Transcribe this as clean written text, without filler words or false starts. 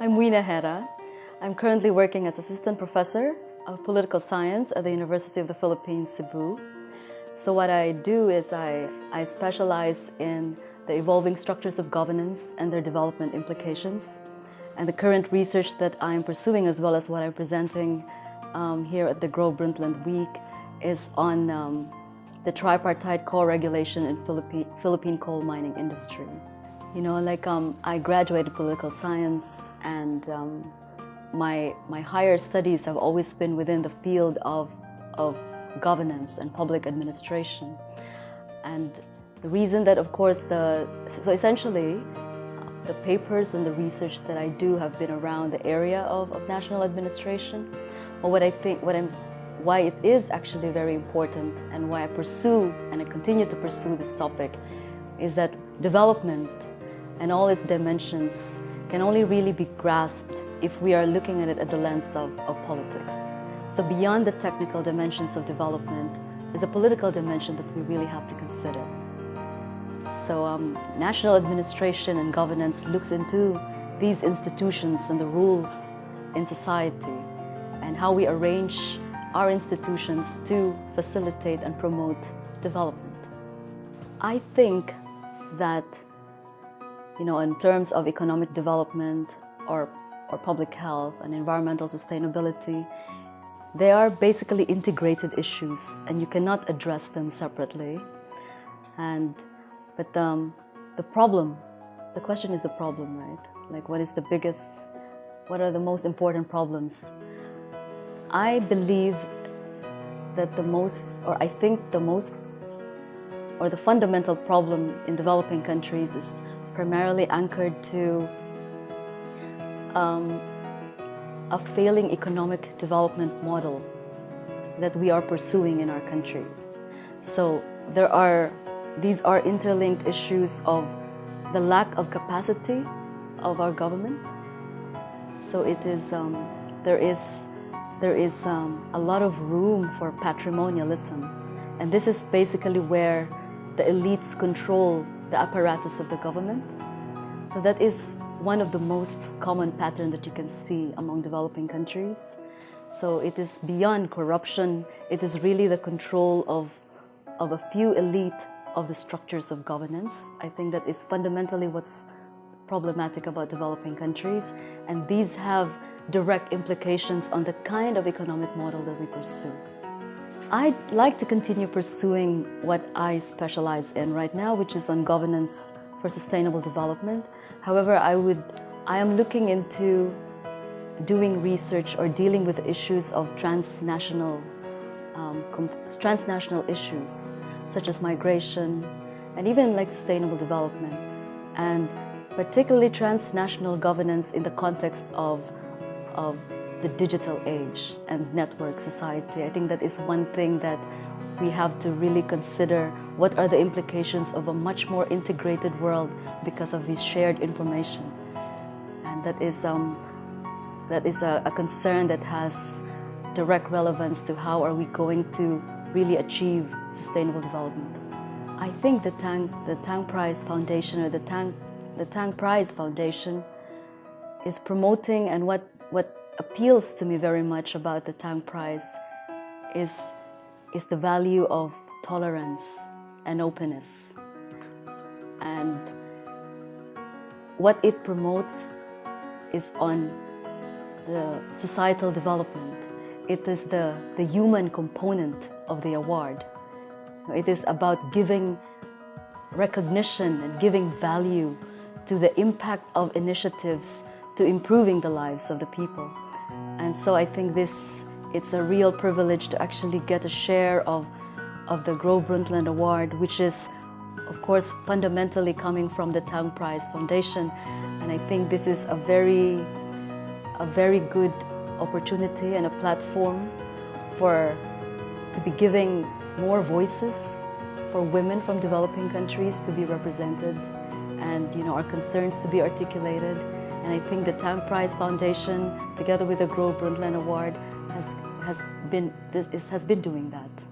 I'm Weena. I'm currently working as Assistant Professor of Political Science at the University of the Philippines, Cebu. So what I do is I specialize in the evolving structures of governance and their development implications. And the current research that I'm pursuing, as well as what I'm presenting here at the Brundtland Week, is on the tripartite co-regulation in Philippine coal mining industry. You know, I graduated political science, and my higher studies have always been within the field of governance and public administration. And the reason that, of course, so essentially, the papers and the research that I do have been around the area of national administration. But why it is actually very important, and why I pursue and I continue to pursue this topic, is that development and all its dimensions can only really be grasped if we are looking at it at the lens of politics. So beyond the technical dimensions of development is a political dimension that we really have to consider. So national administration and governance looks into these institutions and the rules in society and how we arrange our institutions to facilitate and promote development. I think that, you know, in terms of economic development or public health and environmental sustainability, they are basically integrated issues, and you cannot address them separately. But the question is the problem, right? Like, what are the most important problems? I believe that the fundamental problem in developing countries is primarily anchored to a failing economic development model that we are pursuing in our countries. So these are interlinked issues of the lack of capacity of our government. So there is a lot of room for patrimonialism, and this is basically where the elites control the apparatus of the government. So that is one of the most common patterns that you can see among developing countries. So it is beyond corruption. It is really the control of a few elite of the structures of governance. I think that is fundamentally what's problematic about developing countries, and these have direct implications on the kind of economic model that we pursue. I'd like to continue pursuing what I specialize in right now, which is on governance for sustainable development. However, I am looking into doing research or dealing with issues of transnational issues, such as migration and even like sustainable development, and particularly transnational governance in the context of the digital age and network society. I think that is one thing that we have to really consider. What are the implications of a much more integrated world because of this shared information? And that is a concern that has direct relevance to how are we going to really achieve sustainable development. I think the Tang Prize Foundation, or the Tang Prize Foundation, is promoting, and what appeals to me very much about the Tang Prize is the value of tolerance and openness. And what it promotes is on the societal development. It is the human component of the award. It is about giving recognition and giving value to the impact of initiatives to improving the lives of the people. And so I think it's a real privilege to actually get a share of the Brundtland Award, which is, of course, fundamentally coming from the Tang Prize Foundation. And I think this is a very good opportunity and a platform to be giving more voices for women from developing countries to be represented, and, you know, our concerns to be articulated. And I think the Tang Prize Foundation, together with the Brundtland Award, has been doing that.